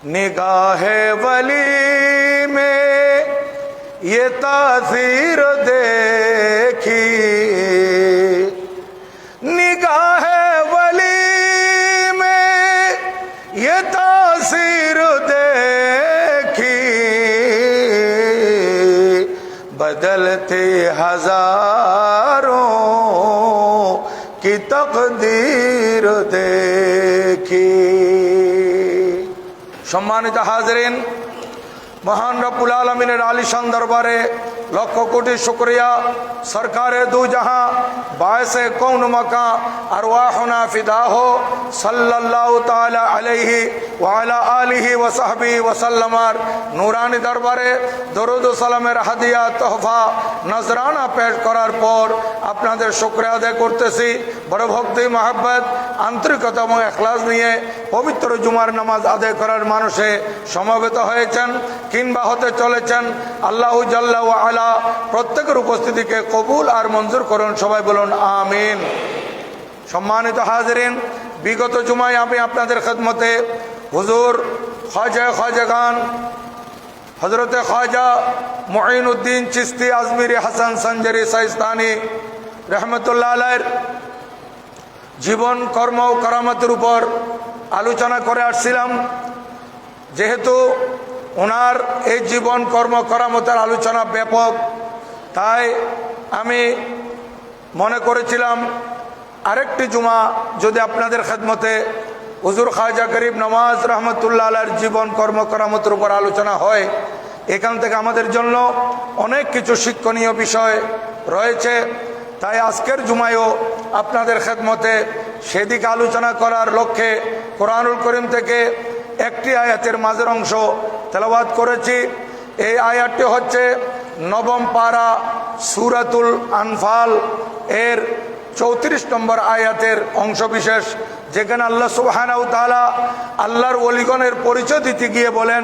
निगाहे वली में ये तासीर देखी, निगाहे वली में ये तासीर देखी, बदलते हजारों की तकदीर देखी। সম্মানিত হাজরিন, মহান রব্বুল আলমিনের আলিশান দরবারে লক্ষ কোটি শুকরিয়া। সরকারে দু জাহাঁ বায়সে কৌন মাকা আরওয়াহুনা ফিদা হো সাল্লাল্লাহু তাআলা আলাইহি ওয়া আলা আলিহি ওয়া সাহবিহি ওয়া সাল্লামার নূরানি দরবারে দরুদ ও সালামের হাদিয়া তোহফা নজরানা পেশ করার পর আপনাদের শুকরিয়া আদায় করতেছি। বড় ভক্তি মহব্বত আন্তরিকতা এবং ইখলাস নিয়ে পবিত্র জুমার নামাজ আদায় করার মানুষে সমবেত হয়েছেন কিংবা হতে চলেছেন। আল্লাহু জাল্লা ওয়া আলা প্রত্যেকের উপস্থিতিকে কবুল আর মঞ্জুর করুন, সবাই বলুন আমিন। সম্মানিত হাজরিন, বিগত জুমায় আমি আপনাদের খেদমতে হুজুর খাজাগান হজরতে খাজা মুঈনুদ্দিন চিশতি আজমিরি হাসান সঞ্জরি শাইস্তানি রহমতুল্লাহ আলাইহির জীবন কর্ম ও কারামতের উপর আলোচনা করে আসছিলাম। যেহেতু ওনার এই জীবন কর্ম কারামতের আলোচনা ব্যাপক, তাই আমি মনে করেছিলাম আরেকটি জুমা যদি আপনাদের খেদমতে হুজুর খাজা গরিব নওয়াজ রহমতুল্লাহ আলাইহির জীবন কর্ম কারামতের উপর আলোচনা হয়, এখান থেকে আমাদের জন্য অনেক কিছু শিক্ষণীয় বিষয় রয়েছে। তাই আজকের জুমায়ও আপনাদের খেদমতে সেদিকে আলোচনা করার লক্ষ্যে কোরআনুল করিম থেকে একটি আয়াতের মাঝের অংশ তেলাওয়াত করেছি। এই আয়াতটি হচ্ছে নবম পারা সূরাতুল আনফাল এর 34 নম্বর আয়াতের অংশ বিশেষ, যেখানে আল্লাহ সুবহানাহু ওয়া তাআলা আল্লাহর ওলিগণের পরিচয় দিতে গিয়ে বলেন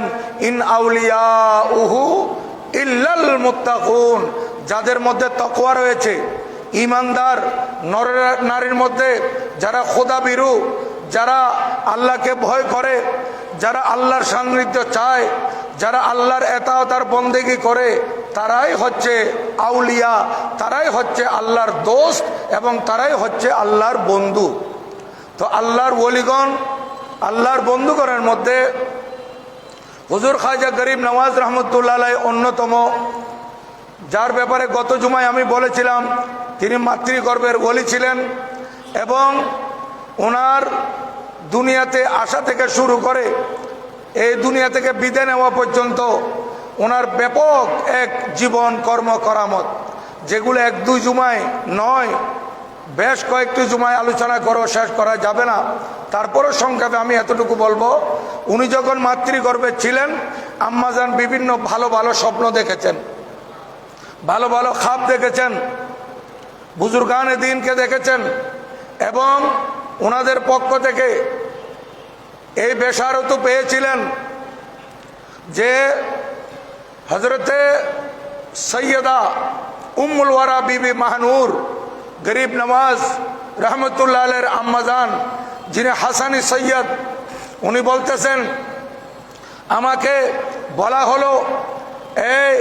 ইন আউলিয়াউহু ইল্লাল মুত্তাকুন, যাদের মধ্যে তাকওয়া রয়েছে, ঈমানদার নর নারীর মধ্যে যারা খোদাভীরু, যারা আল্লাহকে ভয় করে, যারা আল্লাহর সান্নিধ্য চায়, যারা আল্লাহর এতাআত আর বন্দেগী করে, তারাই হচ্ছে আউলিয়া, তারাই হচ্ছে আল্লাহর দোস্ত এবং তারাই হচ্ছে আল্লাহর বন্ধু। তো আল্লাহর ওলিগণ, আল্লাহর বন্ধুগণের মধ্যে হুজুর খাজা গরিব নওয়াজ রহমতুল্লাহ আলাইহি অন্যতম, যার ব্যাপারে গত জুমায় আমি বলেছিলাম তিনি মাতৃগর্ভের ওলি ছিলেন এবং ওনার দুনিয়াতে আসা থেকে শুরু করে এই দুনিয়া থেকে বিদায় নেওয়া পর্যন্ত ওনার ব্যাপক এক জীবন কর্ম করামত, যেগুলো এক দুই জুমায় নয়, বেশ কয়েকটি জুমায় আলোচনা করে শেষ করা যাবে না। তারপরও সংক্ষেপে আমি এতটুকু বলবো, উনি যখন মাতৃগর্ভে ছিলেন আম্মাজান বিভিন্ন ভালো ভালো স্বপ্ন দেখেছেন, ভালো ভালো খাব দেখেছেন, বুজুর্গানে দ্বীনকে দেখেছেন এবং ওনাদের পক্ষ থেকে এই বেশারত পেয়েছিলেন যে হজরতে সৈয়দা উম্মুল ওয়ারা বিবি মাহনুর গরিব নওয়াজ রহমতুল্লাহ আলাইহির আম্মাজান, যিনি হাসানি সৈয়দ, উনি বলতেছেন আমাকে বলা হলো এই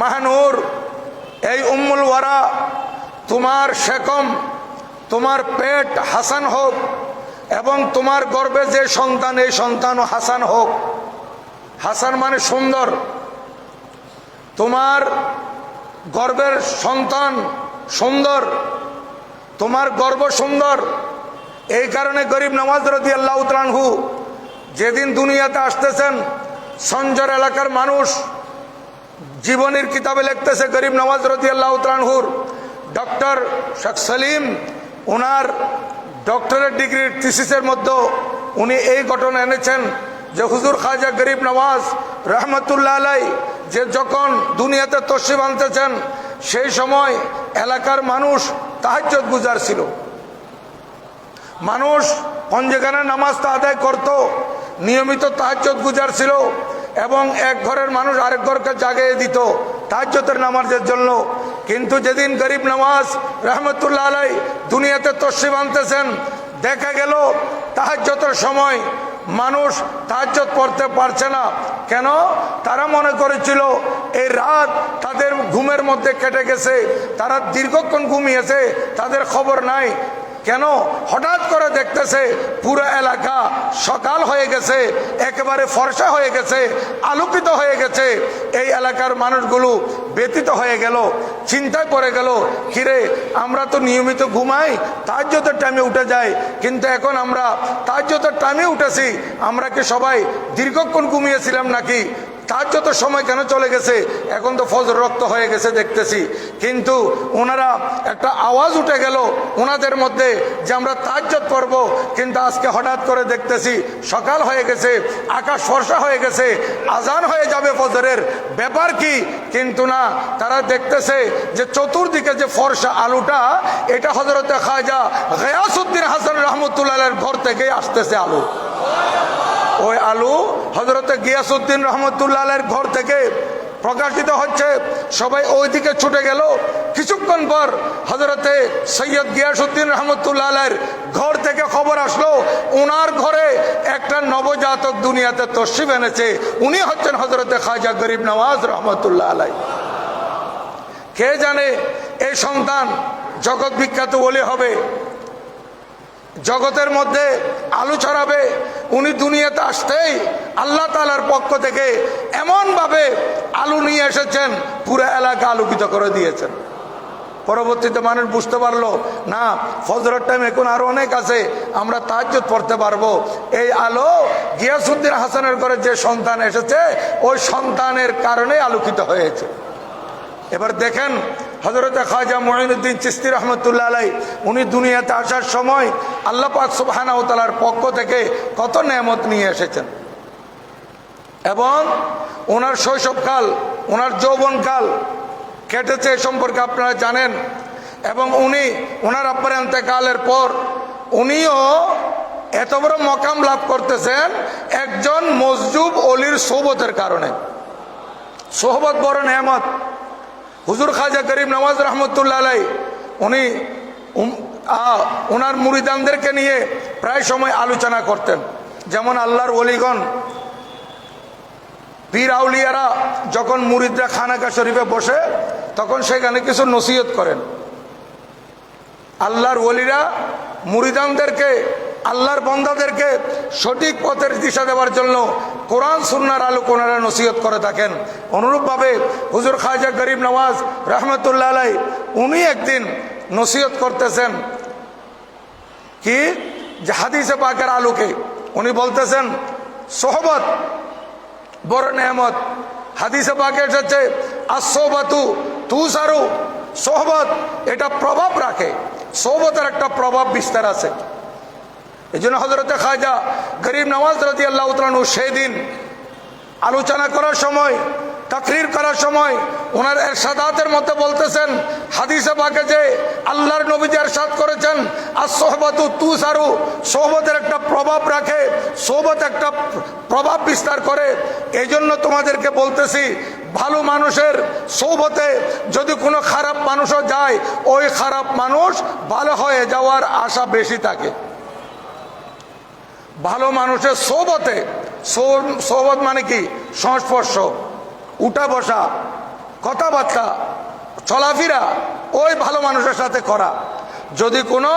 মাহনুর, এই উম্মুল ওয়ারা, তোমার শেকম, তোমার পেট হাসান হোক এবং তোমার গর্ভে যে সন্তান এই সন্তানও হাসান হোক। হাসান মানে সুন্দর, তোমার গর্ভের সন্তান সুন্দর, তোমার গর্ভ সুন্দর। এই কারণে গরিব নওয়াজ রাদিয়াল্লাহু তাআলা আনহু যেদিন দুনিয়াতে আসতেছেন, সঞ্জর এলাকার মানুষ জীবনের কিতাবে লিখতেছে গরিব নওয়াজ রাদিয়াল্লাহু তাআলা আনহুর ডক্টর শেখ সলিম ওনার ডক্টরেট ডিগ্রির থিসিসের মধ্যে উনি এই ঘটনা এনেছেন যে হুজুর খাজা গরিব নওয়াজ রহমতুল্লাহ আলাইহি যে যখন দুনিয়াতে তশরিফ আনতেছেন সেই সময় এলাকার মানুষ তাহাজ্জুদ গুজার ছিল, মানুষ পঞ্জেখানে নামাজটা আদায় করত, নিয়মিত তাহাজ্জুদ গুজার ছিল এবং এক ঘরের মানুষ আরেক ঘরকে জাগিয়ে দিত তাহাজ্জুদের নামাজের জন্য। কিন্তু যেদিন গরিব নওয়াজ রহমতুল্লাহ আলাইহি দুনিয়াতে তশরিফ আনতেছেন, দেখা গেল তাহাজ্জুদের সময় মানুষ তাহাজ্জুদ পড়তে পারছে না। কেন? তারা মনে করেছিল এই রাত তাদের ঘুমের মধ্যে কেটে গেছে, তারা দীর্ঘক্ষণ ঘুমিয়েছে, তাদের খবর নাই। কেন? হঠাৎ করে দেখতেছে পুরো এলাকা সকাল হয়ে গেছে, একেবারে ফর্সা হয়ে গেছে, আলোকিত হয়ে গেছে। এই এলাকার মানুষগুলো ব্যতীত হয়ে গেল, চিন্তায় পড়ে গেল, কিরে আমরা তো নিয়মিত ঘুমাই, তাহাজ্জুদের টাইমে উঠে যাই, কিন্তু এখন আমরা তাহাজ্জুদের টাইমে উঠেছি, আমরা কি সবাই দীর্ঘক্ষণ ঘুমিয়েছিলাম নাকি? তাহাজ্জুদের সময় কেন চলে গেছে? এখন তো ফজর রক্ত হয়ে গেছে দেখতেছি। কিন্তু ওনারা একটা আওয়াজ উঠে গেল ওনাদের মধ্যে যে আমরা তাহাজ্জুদ পড়ব, কিন্তু আজকে হঠাৎ করে দেখতেছি সকাল হয়ে গেছে, আকাশ ফর্সা হয়ে গেছে, আজান হয়ে যাবে ফজরের, ব্যাপার কি? কিন্তু না, তারা দেখতেছে যে চতুর্দিকে যে ফর্সা আলোটা, এটা হযরতে খাজা গিয়াসউদ্দিন হাসান রহমতুল্লাহের ঘর থেকে আসতেছে আলো। ওই আলো হযরতে গিয়াসউদ্দিন রহমতুল্লাহের ঘর থেকে প্রকাশিত হচ্ছে। সবাই ওই দিকে ছুটে গেল। কিছুক্ষণ পর হযরতে সৈয়দ গিয়াসউদ্দিন রহমতুল্লাহের ঘর থেকে খবর আসলো ওনার ঘরে একটা নবজাতক দুনিয়াতে তশরিফ এনেছে। উনি হচ্ছেন হযরতে খাজা গরিব নওয়াজ রহমতুল্লাহ আলাইহি। কে জানে এই সন্তান জগৎ বিখ্যাত ওলি হবে, জগতের মধ্যে আলো ছড়াবে। উনি দুনিয়াতে আসতেই আল্লাহ তাআলার পক্ষ থেকে এমনভাবে আলো নিয়ে এসেছেন, পুরো এলাকা আলোকিত করে দিয়েছেন। পরবর্তীতে মানুষ বুঝতে পারলো না, ফজরের টাইম এখন আরো অনেক আছে, আমরা তাহাজ্জুদ পড়তে পারবো। এই আলো গিয়াসউদ্দিন হাসানের ঘরে যে সন্তান এসেছে, ওই সন্তানের কারণে আলোকিত হয়েছে। এবার দেখেন হযরতে খাজা মুঈনুদ্দিন চিশতি রহমতুল্লাহ আলাইহি, উনি দুনিয়াতে আসার সময় আল্লাহ পাক সুবহানাহু ওয়া তাআলার পক্ষ থেকে কত নেয়ামত নিয়ে এসেছেন। এবং ওনার শৈশবকাল, ওনার যৌবনকাল কেটেছে এ সম্পর্কে আপনারা জানেন। এবং উনি ওনার আব্বার ইন্তেকালের পর উনিও এত বড় মকাম লাভ করতেছেন একজন মজজুব অলির সোহবতের কারণে। সোহবত বড় নেয়ামত। হুজুর খাজা গরিব নওয়াজ রহমতুল্লাহ আলাইহি উনি ওনার মুরিদানদেরকে নিয়ে প্রায় সময় আলোচনা করতেন। যেমন আল্লাহর ওলিগণ, পীর আউলিয়ারা যখন মুরিদরা খানাকা শরীফে বসে, তখন সেখানে কিছু নসিহত করেন। আল্লাহর ওলিরা মুরিদানদেরকে, আল্লাহর বান্দাদেরকে সঠিক পথের দিশা দেওয়ার জন্য কোরআন সুন্নাহর আলোকে ওনারা নসিহত করে থাকেন। অনুরূপভাবে হুজুর খাজা গরিব নওয়াজ রহমতুল্লাহ আলাইহি উনি একদিন নসিহত করতেছেন কি, যে হাদিসে পাকের আলোকে উনি বলতেছেন সোহবত বড় নেয়ামত। হাদিসে পাকে এসেছে আসসোহবাতু তুসারু, সোহবত এটা প্রভাব রাখে, সোহবতের একটা প্রভাব বিস্তার আছে। এই জন্য হযরতে খাজা গরিব নওয়াজ রাদিয়াল্লাহু তাআলা আনহু সেদিন আলোচনা করার সময়, তাকরীর করার সময় ওনার ইরশাদাতের মধ্যে বলতেছেন, হাদিসে পাকে যে আল্লাহর নবী যে ইরশাদ করেছেন আস-সোহবাতু তুসারু, সোহবতের একটা প্রভাব রাখে, সোহবত একটা প্রভাব বিস্তার করে। এই জন্য তোমাদেরকে বলতেছি, ভালো মানুষের সোহবতে যদি কোনো খারাপ মানুষও যায়, ওই খারাপ মানুষ ভালো হয়ে যাওয়ার আশা বেশি থাকে। ভালো মানুষের সোহবতে, সোহবত মানে কি? সংস্পর্শ, উঠা বসা, কথাবার্তা, চলাফেরা, ওই ভালো মানুষের সাথে করা। যদি কোনো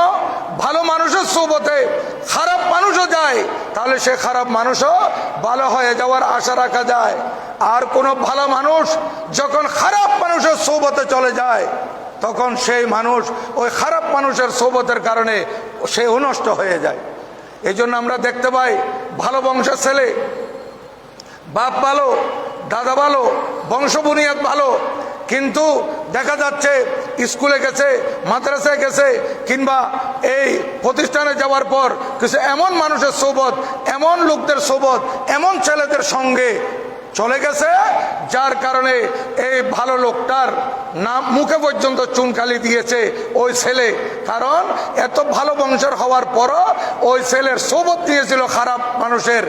ভালো মানুষের সোহবতে খারাপ মানুষও যায়, তাহলে সে খারাপ মানুষও ভালো হয়ে যাওয়ার আশা রাখা যায়। আর কোনো ভালো মানুষ যখন খারাপ মানুষের সোহবতে চলে যায়, তখন সেই মানুষ ওই খারাপ মানুষের সোহবতের কারণে সেও নষ্ট হয়ে যায়। এই জন্য আমরা দেখতে পাই ভালো বংশের ছেলে, বাপ ভালো, দাদা ভালো, বংশ বুনিয়াদ ভালো, কিন্তু দেখা যাচ্ছে স্কুলে গেছে, মাদ্রাসায় গেছে, কিংবা এই প্রতিষ্ঠানে যাওয়ার পর কিছু এমন মানুষের সোহবত, এমন লোকদের সোহবত, এমন ছেলেদের সঙ্গে চলে গেছে, যার কারণে এই ভালো লোকটার নাম মুখে পর্যন্ত চুনকালি দিয়েছে ওই ছেলে। কারণ এত ভালো বংশের হওয়ার পরও ওই ছেলের সোহবত নিয়েছিল খারাপ মানুষের।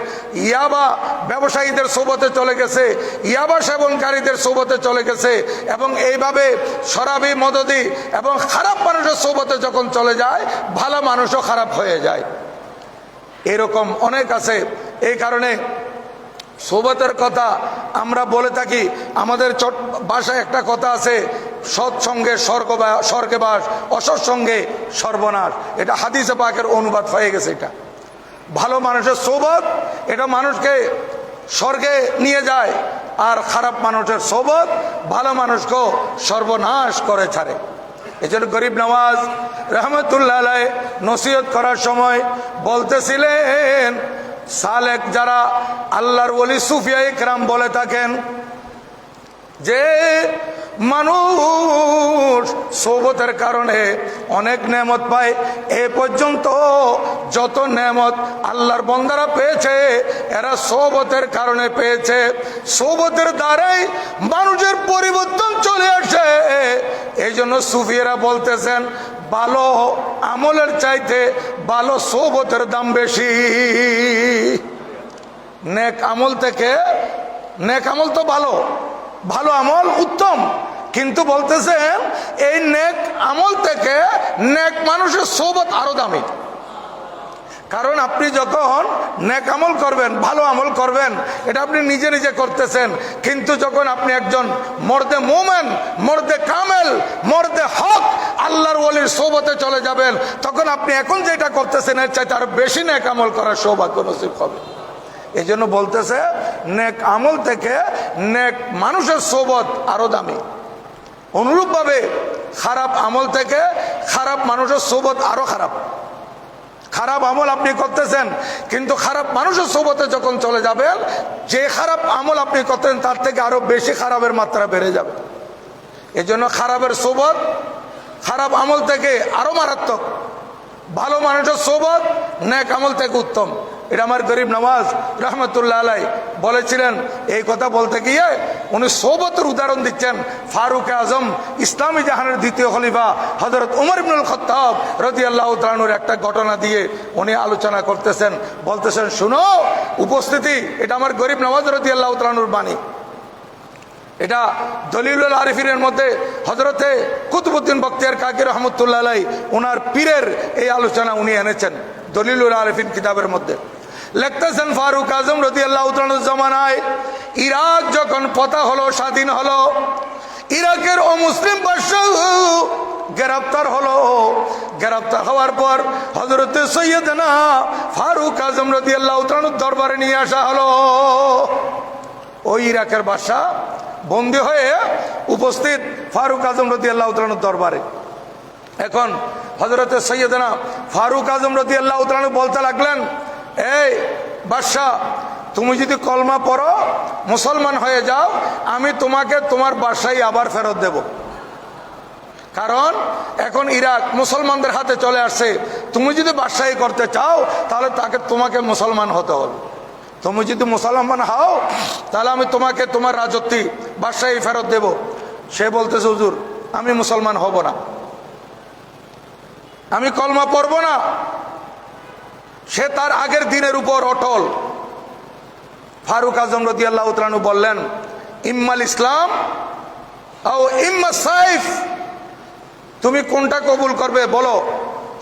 ইয়াবা ব্যবসায়ীদের সোহবতে চলে গেছে, ইয়াবা সেবনকারীদের সোহবতে চলে গেছে, এবং এইভাবে শরাবি, মদদি এবং খারাপ মানুষের সোহবতে যখন চলে যায়, ভালো মানুষও খারাপ হয়ে যায়। এরকম অনেক আছে। এই কারণে সোবতের কথা আমরা বলে থাকি। আমাদের ভাষায় একটা কথা আছে, সৎসঙ্গে স্বর্গে বাস, অসৎসঙ্গে সর্বনাশ। এটা হাদিসে পাকের অনুবাদ হয়ে গেছে। এটা ভালো মানুষের সোবত, এটা মানুষকে স্বর্গে নিয়ে যায়, আর খারাপ মানুষের সোবত ভালো মানুষকেও সর্বনাশ করে ছাড়ে। এই জন্য গরিব নওয়াজ রহমতুল্লাহ আলাইহি নসিহত করার সময় বলতেছিলেন, সালেক যারা আল্লাহর ওলি সুফিয়া ইকরাম বলে থাকেন যে মানুষ সোবতের কারণে অনেক নেমত পায়। এ পর্যন্ত যত নেমত আল্লাহর বান্দারা পেয়েছে এরা সোবতের কারণে পেয়েছে। সোবতের দ্বারাই মানুষের পরিবর্তন চলে আসে। এই জন্য সুফিয়ারা বলতেছেন ভালো আমলের চাইতে ভালো সোবতের দাম বেশি। নেক আমল থেকে, নেক আমল তো ভালো, ভালো আমল উত্তম, কিন্তু বলতেছেন এই নেক আমল থেকে নেক মানুষের সোবত আরো দামি। কারণ আপনি যখন নেক আমল করবেন, ভালো আমল করবেন, এটা আপনি নিজে নিজে করতেছেন, কিন্তু যখন আপনি একজন মর্দে মোমেন, মর্দে কামেল, মর্দে হক আল্লাহর ওলির সোবতে চলে যাবেন, তখন আপনি এখন যেটা করতেছেন এর চাইতে আরো বেশি নেক আমল করার সৌভাগ্য নসিব হবে। এই জন্য বলতেছে নেক আমল থেকে নেক মানুষের সোবত আরো দামি। অনুরূপভাবে খারাপ আমল থেকে খারাপ মানুষের সোবত আরো খারাপ। খারাপ আমল আপনি করতেছেন, কিন্তু খারাপ মানুষের সোবতে যখন চলে যাবেন, যে খারাপ আমল আপনি করতেন তার থেকে আরো বেশি খারাপের মাত্রা বেড়ে যাবে। এই জন্য খারাপের সোবত খারাপ আমল থেকে আরো মারাত্মক। ভালো মানুষের সোবত নেক আমল থেকে উত্তম। এটা আমার গরিব নওয়াজ রহমতুল্লাহ আলাইহি বলেছিলেন। এই কথা বলতে গিয়ে উনি সোবতের উদাহরণ দিচ্ছেন। ফারুক আজম ইসলামী জাহানের দ্বিতীয় খলিফা হযরত উমর ইবনুল খাত্তাব রাদিয়াল্লাহু তাআলা আনহুর একটা ঘটনা দিয়ে উনি আলোচনা করতেছেন। বলতেছেন, শুনো উপস্থিতি, এটা আমার গরিব নওয়াজ রাদিয়াল্লাহু তাআলা আনহুর বাণী। এটা দলিলুল আরিফিনের মধ্যে হযরতে কুতুবউদ্দিন বখতিয়ার কাকি রহমতুল্লাহ আলাইহি ওনার পীরের এই আলোচনা উনি এনেছেন দলিলুল আরিফিন কিতাবের মধ্যে। লিখতেছেন, ফারুক আজম রাদিয়াল্লাহু তাআলা জামানায় ইরাক যখন ফতহ হলো, স্বাধীন হলো, ইরাকের অমুসলিম বাদশা গ্রেফতার হলো। গ্রেফতার হওয়ার পর হযরত সৈয়দনা ফারুক আজম রাদিয়াল্লাহু তাআলার দরবারে নিয়ে আসা হলো। ওই ইরাকের বাদশা বন্দী হয়ে উপস্থিত ফারুক আজম রাদিয়াল্লাহু তাআলার দরবারে। এখন হযরত সৈয়দনা ফারুক আজম রাদিয়াল্লাহু তাআলা বলতে লাগলেন, এই বাদশাহ, তুমি যদি কলমা পড়ো, মুসলমান হয়ে যাও, আমি তোমাকে তোমার বাদশাহী আবার ফেরত দেব। কারণ এখন ইরাক মুসলমানদের হাতে চলে আসছে, তুমি যদি বাদশাহী করতে চাও তাহলে তোমাকে মুসলমান হতে হবে। তুমি যদি মুসলমান হও তাহলে আমি তোমাকে তোমার রাজত্বী বাদশাহী ফেরত দেব। সে বলতেছে, হুজুর আমি মুসলমান হব না, আমি কলমা পড়ব না। সে তার আগের দিনের উপর অটল। ফারুক আজম রাদিয়াল্লাহু তাআলা বললেন, ইম্মাল ইসলাম আও ইম্মা সাইফ, তুমি কোনটা কবুল করবে বলো।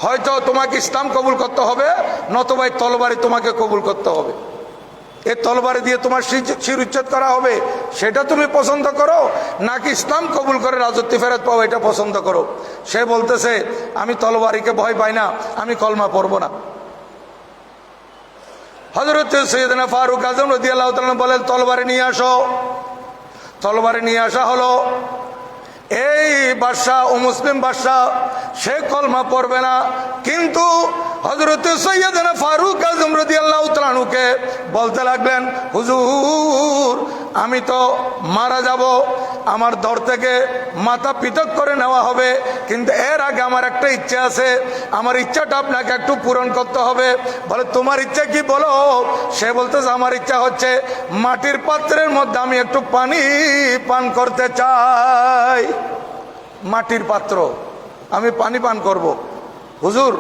হয়তো তোমাকে ইসলাম কবুল করতে হবে, নতুবা তলবারি তোমাকে কবুল করতে হবে। এই তলবারি দিয়ে তোমার শির উচ্ছেদ করা হবে, সেটা তুমি পছন্দ করো, নাকি ইসলাম কবুল করে রাজত্ব ফেরত পাও, এটা পছন্দ করো। সে বলতেছে, আমি তলবারিকে ভয় পাই না, আমি কলমা পড়ব না। হযরত সৈয়দনা ফারুক আজম রাদিয়াল্লাহু তাআলা বলেন, তলবারি নিয়ে আসো। তলবারি নিয়ে আসা হলো। এই বাদশাহ ও মুসলিম বাদশাহ সে কলমা পড়বে না, কিন্তু হযরত সৈয়দনা ফারুক আজম রাদিয়াল্লাহু তাআলা আনহুকে বলতে লাগলেন, হুজুর আমি তো মারা যাব, আমার দর থেকে মাথা পৃথক করে নেওয়া হবে, কিন্তু এর আগে আমার একটা ইচ্ছা আছে, আমার ইচ্ছাটা আপনাকে একটু পূরণ করতে হবে। বলে, তোমার ইচ্ছা কি বলো? সে বলতেছে, আমার ইচ্ছা হচ্ছে মাটির পাত্রের মধ্যে আমি একটু পানি পান করতে চাই। মাটির পাত্র, আমি পানি পান করব। হুজুর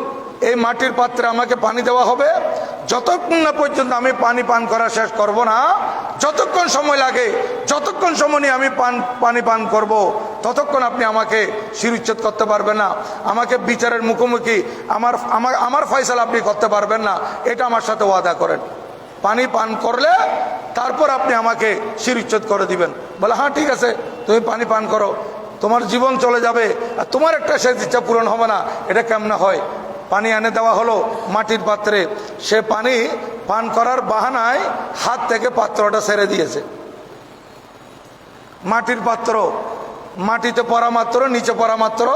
এই মাটির পাত্রে আমাকে পানি দেওয়া হবে, যতক্ষণ না পর্যন্ত আমি পানি পান করা শেষ করব না, যতক্ষণ সময় লাগে, যতক্ষণ সময় নিয়ে আমি পানি পান করব, ততক্ষণ আপনি আমাকে শিরুচ্ছেদ করতে পারবেন না, আমাকে বিচারের মুখোমুখি আমার ফয়সালা আপনি করতে পারবেন না, এটা আমার সাথে ওয়াদা করেন। পানি পান করলে তারপর আপনি আমাকে শিরুচ্ছেদ করে দিবেন। বলে হ্যাঁ ঠিক আছে, তুমি পানি পান করো, তোমার জীবন চলে যাবে আর তোমার একটা শেষ ইচ্ছা পূরণ হবে না। এটা কেমনে হয়? পানি এনে দেওয়া হলো মাটির পাত্রে, সে পানি পান করার বাহানায় হাত থেকে পাত্রটা ছেড়ে দিয়েছে। মাটির পাত্র মাটিতে পড়া মাত্র, নিচে পড়া মাত্র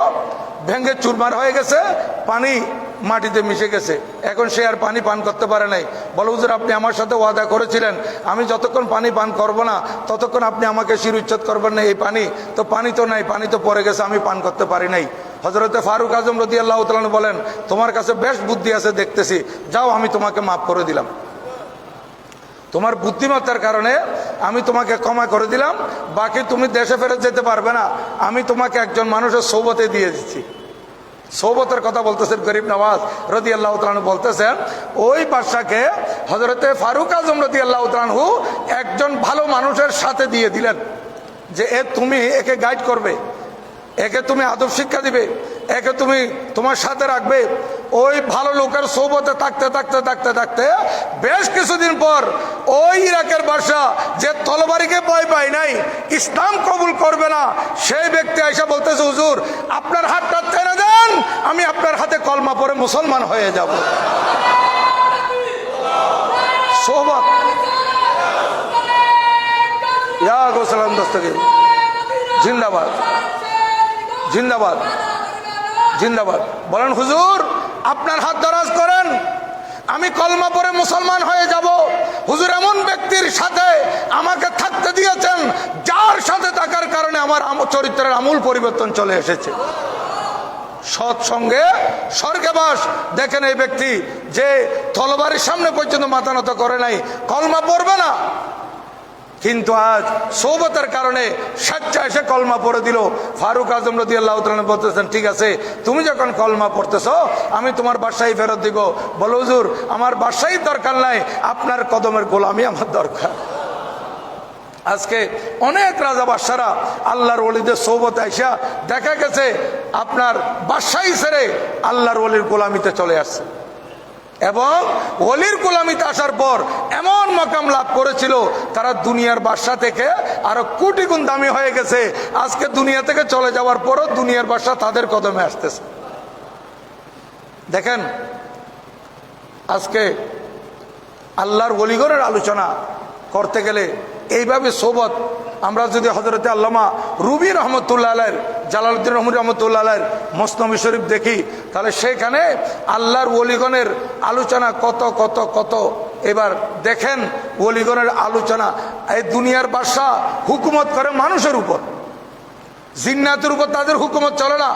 ভেঙে চুরমার হয়ে গেছে, পানি মাটিতে মিশে গেছে। এখন সে আর পানি পান করতে পারে নাই। বলে হুজুর, আপনি আমার সাথে ওয়াদা করেছিলেন আমি যতক্ষণ পানি পান করব না ততক্ষণ আপনি আমাকে শিরুচ্ছেদ করবেন না। এই পানি তো নাই, পানি তো পড়ে গেছে, আমি পান করতে পারি নাই। হযরতে ফারুক আজম রাদিয়াল্লাহু তাআলা বলেন, তোমার কাছে বেশ বুদ্ধি আছে দেখতেছি, যাও আমি তোমাকে মাফ করে দিলাম। তোমার বুদ্ধিমত্তার কারণে আমি তোমাকে ক্ষমা করে দিলাম, বাকি তুমি দেশে ফেরত যেতে পারবে না, আমি তোমাকে একজন মানুষের সৌবতে দিয়ে দিচ্ছি। সৌবতের কথা বলতেছেন গরিব নওয়াজ রাদিয়াল্লাহু তাআলা বলতেছেন, ওই বাদশাকে হযরতে ফারুক আজম রাদিয়াল্লাহু তাআলা একজন ভালো মানুষের সাথে দিয়ে দিলেন যে তুমি একে গাইড করবে, একে তুমি আদব শিক্ষা দিবে, একে তুমি তোমার সাথে রাখবে। ওই ভালো লোকের সৌবতে থাকতে থাকতে থাকতে থাকতে বেশ কিছুদিন পর ওই ইরাকের বাদশা যে তলবারিকে ভয় পায় নাই, ইসলাম কবুল করবে না, সেই ব্যক্তি আইসা বলতেছে, হুজুর আপনার হাতটা টেনে দেন, আমি আপনার হাতে কলমা পড়ে মুসলমান হয়ে যাব। সৌবত ইয়া গোসালাম দস্তগীর জিন্দাবাদ, জিন্দাবাদ, জিন্দাবাদ। বলেন হুজুর আপনার হাত দরাজ করেন, আমি কলমা পড়ে মুসলমান হয়ে যাব। হুজুর এমন ব্যক্তির সাথে আমাকে থাকতে দিয়েছেন যার সাথে থাকার কারণে আমার চরিত্রের আমূল পরিবর্তন চলে এসেছে। সৎসঙ্গে স্বর্গবাস। দেখেন এই ব্যক্তি যে তলবারের সামনে পর্যন্ত মাথা নত করে নাই, কলমা পড়বে না, কিন্তু আজ সৌবতের কারণে স্বেচ্ছা এসে কলমা পড়ে দিল। ফারুক আজম রাদিয়াল্লাহু তাআলা বলতেছেন, ঠিক আছে তুমি যখন কলমা পড়তেছো আমি তোমার বাদশাহী ফেরত দিব। বলো হুজুর আমার বাদশাহীর দরকার নাই, আপনার কদমের গোলামি আমার দরকার। আজকে অনেক রাজা বাদশারা আল্লাহর ওলিদের সৌবতে আইসা দেখা গেছে আপনার বাদশাহী ছেড়ে আল্লাহর ওলির গোলামিতে চলে আসছে, এবং ওলির গোলামিতে আসার পর এমন মাকাম লাভ করেছিল তারা দুনিয়ার বাদশা থেকে আরো কোটি গুণ দামি হয়ে গেছে। আজকে দুনিয়া থেকে চলে যাওয়ার পরও দুনিয়ার বাদশা তাদের কদমে আসতেছে। দেখেন আজকে আল্লাহর ওলিগণের আলোচনা করতে গেলে এইভাবে সোবত, আমরা যদি হযরতে আল্লামা রুবি রহমতুল্লাহ আলাইহির, জালালউদ্দিন রহমতুল্লাহ রহমতুল্লাহ আলাইহির মসনবী শরীফ দেখি, তাহলে সেখানে আল্লাহর ওলিগণের আলোচনা কত কত কত। এবার দেখেন ওলিগণের আলোচনা, এই দুনিয়ার বাদশা হুকুমত করে মানুষের উপর, জিন্নাতের উপর তাদের হুকুমত চলে না,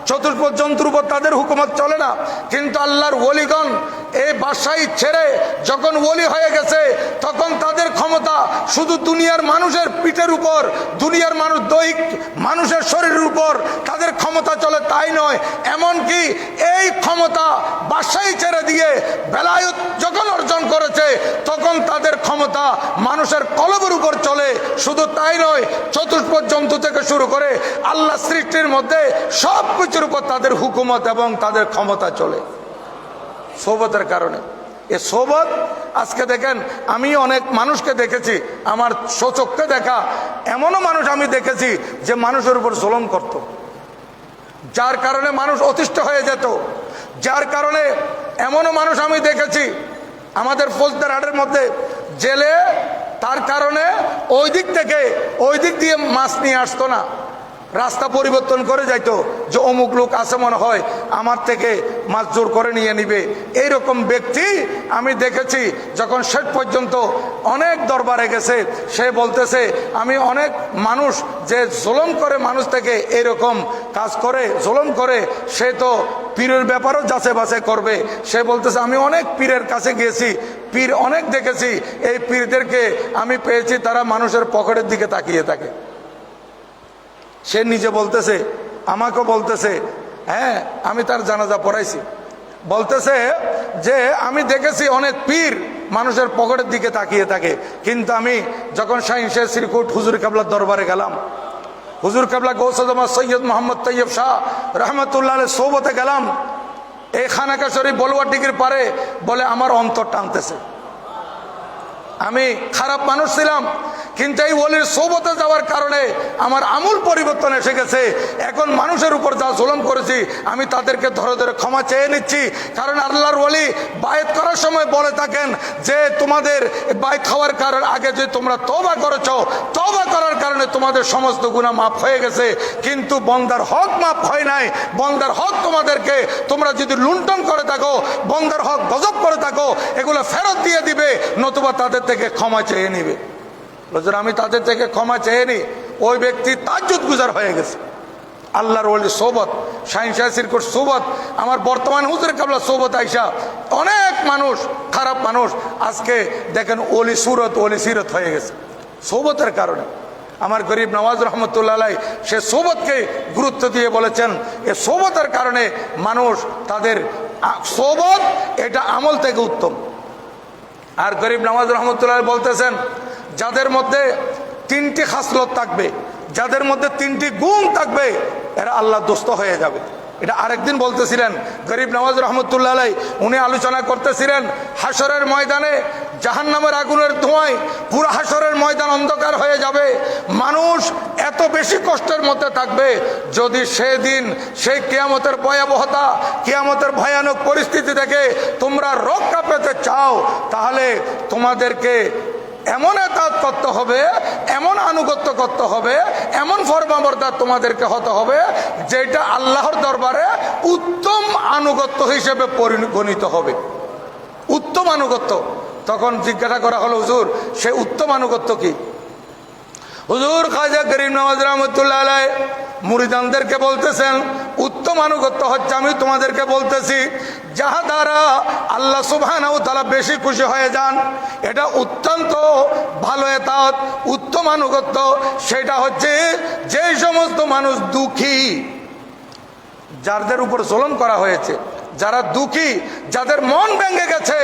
চতুর্পদ জন্তুর উপর তাদের হুকুমত চলে না, কিন্তু আল্লাহর ওলিগণ এই বাদশাহী ছেড়ে যখন ওলি হয়ে গেছে তখন তাদের ক্ষমতা শুধু দুনিয়ার মানুষের পিঠের উপর, দুনিয়ার মানুষ দৈহিক মানুষের শরীরের উপর তাদের ক্ষমতা চলে তাই নয়, এমনকি এই ক্ষমতা বাদশাহী ছেড়ে দিয়ে বেলায়েত যখন অর্জন করেছে তখন তাদের ক্ষমতা মানুষের কলবের উপর চলে। শুধু তাই নয়, চতুষ্পদ জন্তু থেকে শুরু করে আল্লাহ সৃষ্টির মধ্যে সব কিছুর উপর তাদের হুকুমত এবং তাদের ক্ষমতা চলে সোবতের কারণে। এ সোবত আজকে দেখেন, আমি অনেক মানুষকে দেখেছি, আমার স্বচক্ষে দেখা এমনও মানুষ আমি দেখেছি যে মানুষের উপর জুলুম করত, যার কারণে মানুষ অতিষ্ঠ হয়ে যেত, যার কারণে এমনও মানুষ আমি দেখেছি আমাদের ফৌজদারহাটের মধ্যে জেলে, তার কারণে ওই দিক দিয়ে মাছ নিয়ে আসতো না, রাস্তা পরিবর্তন করে যাইতো যে অমুক লোক আছে মনে হয় আমার থেকে মাছ জোর করে নিয়ে নিবে। এইরকম ব্যক্তি আমি দেখেছি। যখন শেষ পর্যন্ত অনেক দরবারে গেছে, সে বলতেছে আমি অনেক মানুষ যে জুলুম করে মানুষ থেকে এরকম কাজ করে জুলুম করে, সে তো পীরের ব্যাপারও যাচাই বাছাই করবে। সে বলতেছে আমি অনেক পীরের কাছে গিয়েছি, পীর অনেক দেখেছি, এই পীরদেরকে আমি পেয়েছি তারা মানুষের পকেটের দিকে তাকিয়ে থাকে। সে নিজে বলতেছে, আমাকেও বলতেছে, হ্যাঁ আমি তার জানাজা পড়াইছি, বলতেছে যে আমি দেখেছি অনেক পীর মানুষের পকেটের দিকে তাকিয়ে থাকে, কিন্তু আমি যখন শাহীন শেখ শ্রীকুট হুজুর কেবলার দরবারে গেলাম, হুজুর কেবলা গৌসুল সৈয়দ মোহাম্মদ তৈয়ব শাহ রহমতুল্লাহ আলাইহির সোবতে গেলাম, এই খানাকা শরীফ বলুয়া ডিগির পারে, বলে আমার অন্তর টানতেছে, আমি খারাপ মানুষ ছিলাম, কিন্তু এই ওলির সোহবতে যাওয়ার কারণে আমার আমূল পরিবর্তন এসে গেছে। এখন মানুষের উপর যা জুলুম করেছি আমি তাদেরকে ধরে ধরে ক্ষমা চেয়ে নিচ্ছি। কারণ আল্লাহর ওলি বায়াত করার সময় বলে থাকেন যে তোমাদের বায়াত খাওয়ার কারণ আগে যে তোমরা তওবা করেছো, তওবা করার কারণে তোমাদের সমস্ত গুনাহ মাফ হয়ে গেছে, কিন্তু বন্দার হক মাফ হয় নাই। বন্দার হক তোমাদেরকে, তোমরা যদি লুণ্ঠন করে থাকো, বন্দার হক গজব করে থাকো, এগুলো ফেরত দিয়ে দিবে, নতুবা তাদের থেকে ক্ষমা চেয়ে নিবে। হুজুর আমি তাদের থেকে ক্ষমা চেয়ে নি, ওই ব্যক্তি তাজ্জুদ গুজার হয়ে গেছে। আল্লাহর ওলি সোহবত, শাহিন শাহ সিরকুট সোহবত, আমার বর্তমান হুজুর কাবলা সোহবত আইসা অনেক মানুষ, খারাপ মানুষ আজকে দেখেন ওলি সুরত, ওলি সিরত হয়ে গেছে সোহবতের কারণে। আমার গরিব নওয়াজ রহমতুল্লাহ আলাই সে সোহবতকে গুরুত্ব দিয়ে বলেছেন, এ সোহবতের কারণে মানুষ তাদের সোহবত এটা আমল থেকে উত্তম। আর গরিব নওয়াজ রহমতুল্লাহ বলতেছেন যাদের মধ্যে 3টি খাসলত থাকবে, যাদের মধ্যে 3টি গুণ থাকবে, এরা আল্লাহ দোস্ত হয়ে যাবে। এটা আরেকদিন বলতেছিলেন গরিব নওয়াজ রহমতুল্লাহ আলাই, উনি আলোচনা করতেছিলেন হাসরের ময়দানে জাহান্নামের আগুনের ধোঁয়ায় পুরো হাসরের ময়দান অন্ধকার হয়ে যাবে, মানুষ এত বেশি কষ্টের মধ্যে থাকবে। যদি সেদিন সেই কিয়ামতের ভয়াবহতা, কিয়ামতের ভয়ানক পরিস্থিতি থেকে তোমরা রক্ষা পেতে চাও, তাহলে তোমাদেরকে এমন এতাত করতে হবে, এমন আনুগত্য করতে হবে, এমন ফরমাবরদার তোমাদেরকে হতে হবে যেটা আল্লাহর দরবারে উত্তম আনুগত্য হিসেবে পরিগণিত হবে। উত্তম আনুগত্য। তখন জিজ্ঞাসা করা হলো হুজুর সে উত্তম আনুগত্য কি? হুজুর খাজা গরিব নওয়াজ রহমতুল্লাহ আলাই মুরিদানদেরকে বলতেছেন উত্তম আনুগত্য হচ্ছে, আমি তোমাদেরকে বলতেছি, যাহা দ্বারা আল্লাহ সুবহানাহু ওয়া তাআলা বেশি খুশি হয়ে যান, এটা অত্যন্ত ভালো এতাত, উত্তম আনুগত্য। সেটা হচ্ছে যেই সমস্ত মানুষ দুঃখী, যাদের উপর জুলুম করা হয়েছে, যারা দুঃখী, যাদের মন ভেঙে গেছে,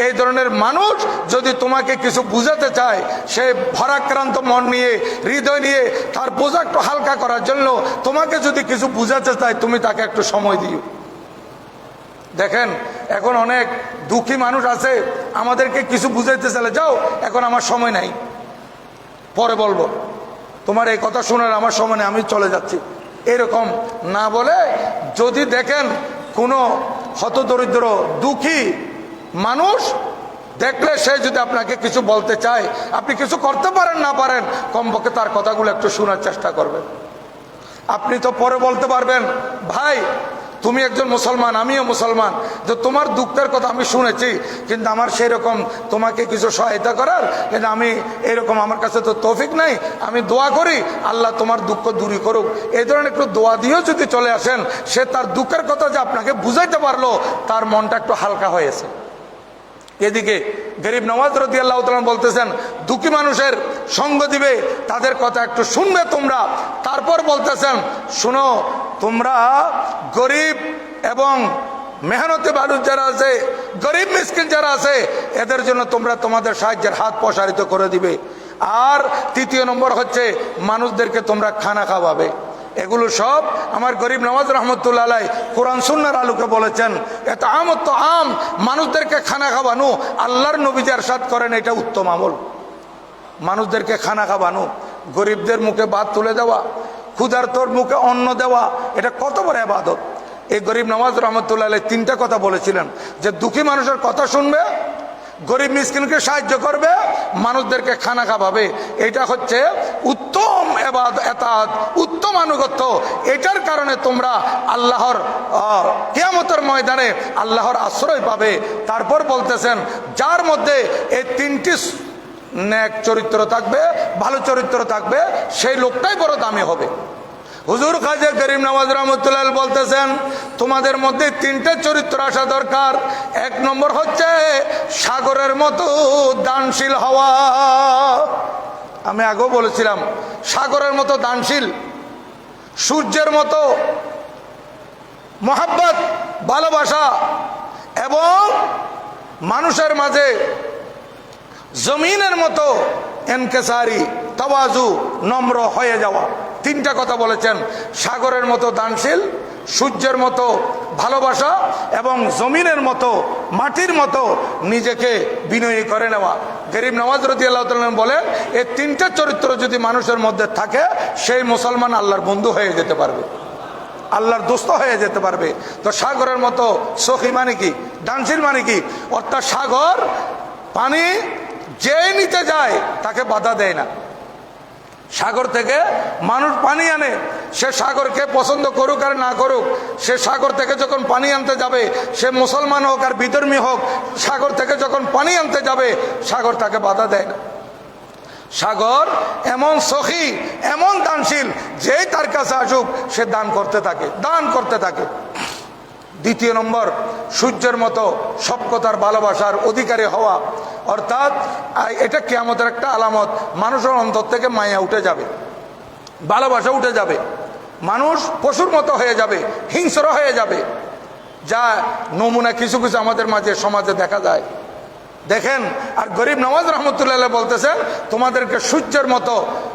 এই ধরনের মানুষ যদি তোমাকে কিছু বুঝাতে চায়, সে ভারাক্রান্ত মন নিয়ে, হৃদয় নিয়ে তার বোঝা একটু হালকা করার জন্য তোমাকে যদি কিছু বুঝাতে চায়, তুমি তাকে একটু সময় দিও। দেখেন এখন অনেক দুঃখী মানুষ আছে, আমাদেরকে কিছু বুঝাইতে চাইলে যাও এখন আমার সময় নাই, পরে বলবো, তোমার এই কথা শোনার আমার সময় নেই, আমি চলে যাচ্ছি, এরকম না বলে যদি দেখেন কোনো হতদরিদ্র দুঃখী মানুষ দেখলে সে যদি আপনাকে কিছু বলতে চায়, আপনি কিছু করতে পারেন না পারেন, কমপক্ষে তার কথাগুলো একটু শোনার চেষ্টা করবেন। আপনি তো পরে বলতে পারবেন ভাই তুমি একজন মুসলমান, আমিও মুসলমান, যে তোমার দুঃখের কথা আমি শুনেছি, কিন্তু আমার সেই রকম তোমাকে কিছু সহায়তা করার, কিন্তু আমি এরকম আমার কাছে তো তৌফিক নাই, আমি দোয়া করি আল্লাহ তোমার দুঃখ দূরী করুক, এই ধরনের একটু দোয়া দিয়েও যদি চলে আসেন, সে তার দুঃখের কথা যে আপনাকে বুঝাইতে পারলো, তার মনটা একটু হালকা হয়েছে। এদিকে গরিব নওয়াজ রাদিয়াল্লাহু তাআলা বলতেছেন দুঃখী মানুষের সঙ্গ দিবে, তাদের কথা একটু শুনবে তোমরা। তারপর বলতেছেন শুনো, তোমরা গরিব এবং মেহনতি মানুষ যারা আছে, গরিব মিসকিন যারা আছে, এদের জন্য তোমরা তোমাদের সাহায্যের হাত প্রসারিত করে দিবে। আর 3য় নম্বর হচ্ছে মানুষদেরকে তোমরা খানা খাওয়াবে। এগুলো সব আমার গরিব নওয়াজ রহমতুল্লাহ আলাই কোরআন সুন্নাহর আলোকে বলেছেন। এত আমত তো আম, মানুষদেরকে খানা খাওয়ানো, আল্লাহর নবী যে ইরশাদ করেন এটা উত্তম আমল। মানুষদেরকে খানা খাওয়ানো, গরিবদের মুখে ভাত তুলে দেওয়া, ক্ষুধার্তর মুখে অন্ন দেওয়া, এটা কত বড় ইবাদত। এই গরিব নওয়াজ রহমতুল্লাহ আলাই 3টা কথা বলেছিলেন, যে দুঃখী মানুষের কথা শুনবে, গরিব মিসকিনকে সাহায্য করবে, মানুষদেরকে খানা খাওয়াবে। এটা হচ্ছে উত্তম এতাত, উত্তম আনুগত্য। এটার কারণে তোমরা আল্লাহর কিয়ামতের ময়দানে আল্লাহর আশ্রয় পাবে। তারপর বলতেছেন যার মধ্যে এই 3টি নেক চরিত্র থাকবে, ভালো চরিত্র থাকবে, সেই লোকটাই বড় দামি হবে। হুজুর খাজা গরিব নওয়াজ রহমতুল্লাহ বলতেছেন তোমাদের মধ্যে 3টে চরিত্র আসা দরকার। 1 নম্বর হচ্ছে সাগরের মতো দানশীল হওয়া। আমি আগেও বলেছিলাম সাগরের মতো দানশীল, সূর্যের মতো মহাব্বত, ভালোবাসা, এবং মানুষের মাঝে জমিনের মতো এনকেসারি, তাওয়াজু, নম্র হয়ে যাওয়া। 3টা কথা বলেছেন, সাগরের মতো দানশীল, সূর্যের মতো ভালোবাসা এবং জমিনের মতো মাটির মতো নিজেকে বিনয়ী করে নেওয়া। গরিব নওয়াজ রাদিয়াল্লাহু তাআলা বলেন, এই তিনটা চরিত্র যদি মানুষের মধ্যে থাকে, সেই মুসলমান আল্লাহর বন্ধু হয়ে যেতে পারবে, আল্লাহর দোস্ত হয়ে যেতে পারবে। তো সাগরের মতো সখী মানে কি, ডানসিল মানে কি, অর্থাৎ সাগর পানি যে নিতে যায় তাকে বাধা দেয় না। সাগর থেকে মানুষ পানি আনে, সে সাগরকে পছন্দ করুক আর না করুক, সে সাগর থেকে যখন পানি আনতে যাবে, সে মুসলমান হোক আর বিধর্মী হোক, সাগর থেকে যখন পানি আনতে যাবে সাগর তাকে বাধা দেয় না। সাগর এমন সখী, এমন দানশীল, যেই তার কাছে আসুক সে দান করতে থাকে, দান করতে থাকে। দ্বিতীয় নম্বর, সূর্যের মতো সবকতার ভালোবাসার অধিকারী হওয়া, অর্থাৎ এটা কিয়ামতের একটা আলামত। মানুষের অন্তর থেকে মায়া উঠে যাবে, ভালোবাসা উঠে যাবে, মানুষ পশুর মতো হয়ে যাবে, হিংস্র হয়ে যাবে, যা নমুনা কিছু কিছু আমাদের মাঝে সমাজে দেখা যায়। দেখেন, আর গরিব নওয়াজ রহমতুল্লাহ বলতেছেন, তোমাদেরকে সূর্যের মতো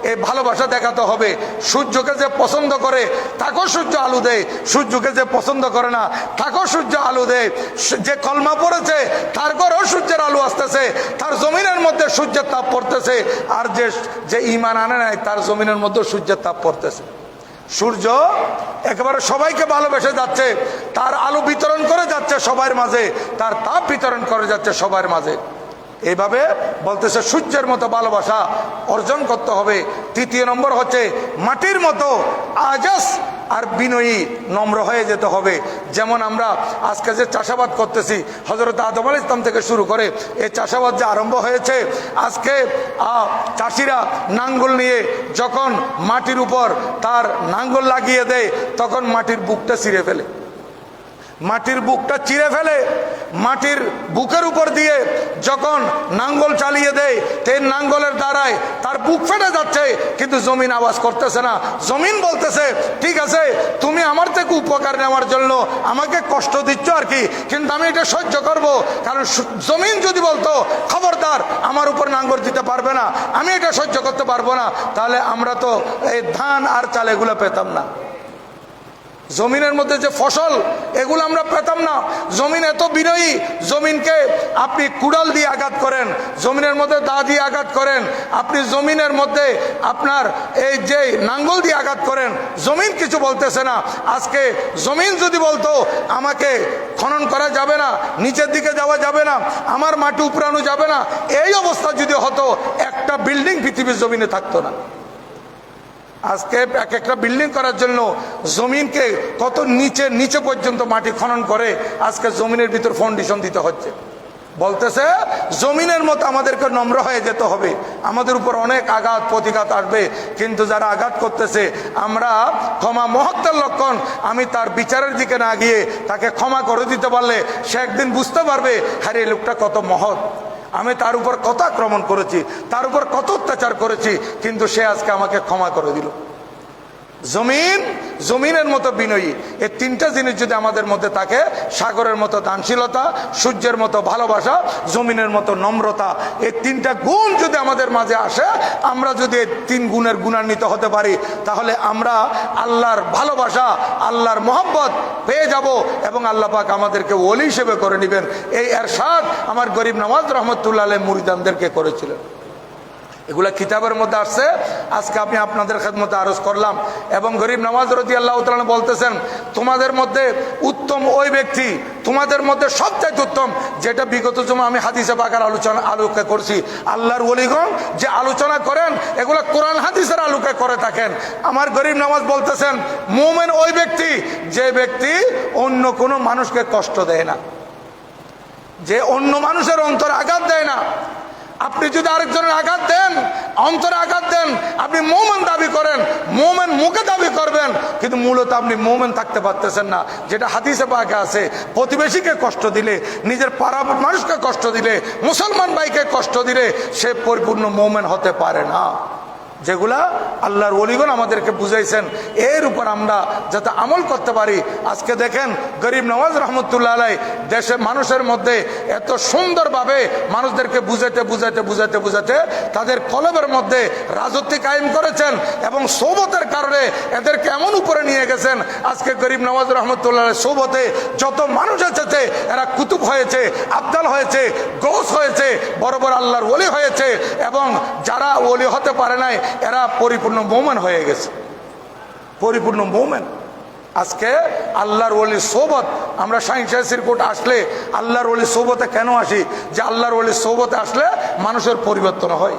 এই ভালোবাসা দেখাতে হবে। সূর্যকে যে পছন্দ করে তাকেও সূর্য আলো দেয়, সূর্যকে যে পছন্দ করে না তাকেও সূর্য আলো দেয়। যে কলমা পড়েছে তার ঘরেও সূর্যের আলো আসতেছে, তার জমিনের মধ্যে সূর্যের তাপ পড়তেছে, আর যে ঈমান আনে নাই তার জমিনের মধ্যে সূর্যের তাপ পড়তেছে। সূর্য একেবারে সবাইকে ভালোবেসে যাচ্ছে, তার আলো বিতরণ করে যাচ্ছে সবার মাঝে, তার তাপ বিতরণ করে যাচ্ছে সবার মাঝে। এইভাবে বলতেছে সূর্যের মতো ভালোবাসা অর্জন করতে হবে। তৃতীয় নম্বর হচ্ছে মাটির মতো আজাস আর বিনয়ী, নম্র হয়ে যেতে হবে। যেমন আমরা আজকে যে চাষাবাদ করতেছি, হযরত আদম আলাইহিস সালাম থেকে শুরু করে এই চাষাবাদ যে আরম্ভ হয়েছে, আজকে চাষিরা নাঙ্গল নিয়ে যখন মাটির উপর তার নাঙ্গল লাগিয়ে দেয়, তখন মাটির বুকটা ছিঁড়ে ফেলে, মাটির বুকটা চিরে ফেলে। মাটির বুকের উপর দিয়ে যখন নাঙ্গল চালিয়ে দেয়, তেল নাঙ্গলের দ্বারায় তার বুক ফেটে যাচ্ছে, কিন্তু জমিন আওয়াজ করতেছে না। জমিন বলতেছে, ঠিক আছে, তুমি আমার থেকে উপকার নেওয়ার জন্য আমাকে কষ্ট দিচ্ছ আর কি, কিন্তু আমি এটা সহ্য করব। কারণ জমিন যদি বলতো, খবরদার আমার উপর নাঙ্গল দিতে পারবে না, আমি এটা সহ্য করতে পারবো না, তাহলে আমরা তো এই ধান আর চাল এগুলো পেতাম না। জমিনের মধ্যে যে ফসল, এগুলো আমরা পেতাম না। জমিন এত বিনয়ী, জমিনকে আপনি কুড়াল দিয়ে আঘাত করেন, জমিনের মধ্যে দা দিয়ে আঘাত করেন, আপনি জমিনের মধ্যে আপনার এই যে নাঙ্গল দিয়ে আঘাত করেন, জমিন কিছু বলতেছে না। আজকে জমিন যদি বলতো আমাকে খনন করা যাবে না, নিচের দিকে যাওয়া যাবে না, আমার মাটি উপড়ানো যাবে না, এই অবস্থা যদি হতো, একটা বিল্ডিং পৃথিবীর জমিনে থাকতো না। আজকে এক একটা বিল্ডিং করার জন্য জমিনকে কত নিচে নিচে পর্যন্ত মাটি খনন করে আজকে জমিনের ভিতর ফাউন্ডেশন দিতে হচ্ছে। বলতেছে জমিনের মতো আমাদেরকে নম্র হয়ে যেতে হবে। আমাদের উপর অনেক আঘাত প্রতিঘাত আসবে, কিন্তু যারা আঘাত করতেছে আমরা ক্ষমা মহত্বের লক্ষণ। আমি তার বিচারের দিকে না গিয়ে তাকে ক্ষমা করে দিতে পারলে সে একদিন বুঝতে পারবে, হ্যাঁ এই লোকটা কত মহৎ, আমি তার উপর কত আক্রমণ করেছি, তার উপর কত অত্যাচার করেছি, কিন্তু সে আজকে আমাকে ক্ষমা করে দিল। জমিন, জমিনের মতো বিনয়ী, এই তিনটা জিনিস যদি আমাদের মধ্যে থাকে, সাগরের মতো দানশীলতা, সূর্যের মতো ভালোবাসা, জমিনের মতো নম্রতা, এই তিনটা গুণ যদি আমাদের মাঝে আসে, আমরা যদি এই তিন গুণের গুণান্বিত হতে পারি, তাহলে আমরা আল্লাহর ভালোবাসা, আল্লাহর মহব্বত পেয়ে যাব এবং আল্লাহ পাক আমাদেরকে ওলি হিসেবে করে নেবেন। এই এরশাদ আমার গরিব নওয়াজ রহমতুল্লাহ আলাইহি মুরিদানদেরকে করেছিলেন। এগুলা কিতাবের মধ্যে আসছে, আজকে আমি আপনাদের খেদমতে আরজ করলাম। এবং গরিব নওয়াজ রাদিয়াল্লাহু তাআলা বলতেছেন, তোমাদের মধ্যে উত্তম ওই ব্যক্তি, তোমাদের মধ্যে সবচেয়ে উত্তম, যেটা বিগত জমা আমি হাদিসে পাকের আলোকে করছি। আল্লাহর ওলিগণ যে আলোচনা করেন, এগুলো কোরআন হাদিসের আলোকে করে থাকেন। আমার গরিব নওয়াজ বলতেছেন, মুমিন ওই ব্যক্তি যে ব্যক্তি অন্য কোনো মানুষকে কষ্ট দেয় না, যে অন্য মানুষের অন্তরে আঘাত দেয় না। আপনি যদি আরেকজনের আঘাত দেন, অন্তরে আঘাত দেন, আপনি মুমিন দাবি করেন, মুমিন মুখে দাবি করবেন, কিন্তু মূলত আপনি মুমিন থাকতে পারতেছেন না। যেটা হাদিসে পাকে আছে, প্রতিবেশীকে কষ্ট দিলে, নিজের পাড়ার মানুষকে কষ্ট দিলে, মুসলমান ভাইকে কষ্ট দিলে সে পরিপূর্ণ মুমিন হতে পারে না। যেগুলা আল্লাহর ওলিগণ আমাদেরকে বুঝাইছেন, এর উপর আমরা যাতে আমল করতে পারি। আজকে দেখেন গরিব নওয়াজ রহমতুল্লাহ আলাই দেশের মানুষের মধ্যে এত সুন্দরভাবে মানুষদেরকে বুঝাতে বুঝাতে বুঝাতে বুঝাতে তাদের কলবের মধ্যে রাজত্ব কায়েম করেছেন এবং সোবতের কারণে এদেরকে এমন উপরে নিয়ে গেছেন। আজকে গরিব নওয়াজ রহমতুল্লাহ সোবতে যত মানুষ এসেছে এরা কুতুব হয়েছে, আবদাল হয়েছে, গৌস হয়েছে, বড় বড় আল্লাহর ওলি হয়েছে এবং যারা ওলি হতে পারে নাই এরা পরিপূর্ণ মোমেন হয়ে গেছে, পরিপূর্ণ মোমেন। আজকে আল্লাহর ওলির সোবত, আমরা শাহিনশাহ সিরকুট আসলে আল্লাহর ওলির সোবতে কেন আসি? যে আল্লাহর ওলির সোবতে আসলে মানুষের পরিবর্তন হয়,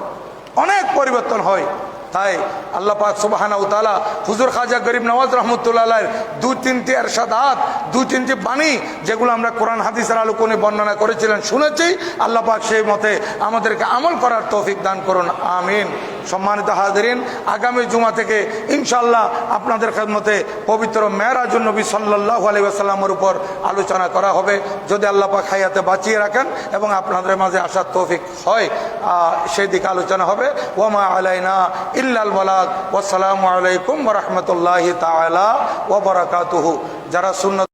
অনেক পরিবর্তন হয়। তাই আল্লাহ পাক সুবহানাহু ওয়া তাআলা হুজুর খাজা গরিব নওয়াজ রহমতুল্লাহ আলাইহির দুই তিনটি ইরশাদাত, দুই তিনটি বাণী যেগুলো আমরা কোরআন হাদিসের আলোচনায় বর্ণনা করেছিলেন, শুনেছি। আল্লাহ পাক সেই মতে আমাদেরকে আমল করার তৌফিক দান করুন, আমিন। সম্মানিত হাজিরিন, আগামী জুমা থেকে ইনশাআল্লাহ আপনাদের খেদমতে পবিত্র মেরাজুন নবী সাল্লাল্লাহু আলাইহি ওয়াসাল্লামের উপর আলোচনা করা হবে, যদি আল্লাহ পাক হায়াতে বাঁচিয়ে রাখেন এবং আপনাদের মাঝে আসার তৌফিক হয়, সেই দিকে আলোচনা হবে। ওয়া মা আলাইনা ইল্লাল বালাগ। ওয়াসসালামু আলাইকুম ওয়া রাহমাতুল্লাহি তাআলা ওয়া বারাকাতুহু। যারা সুন্নাত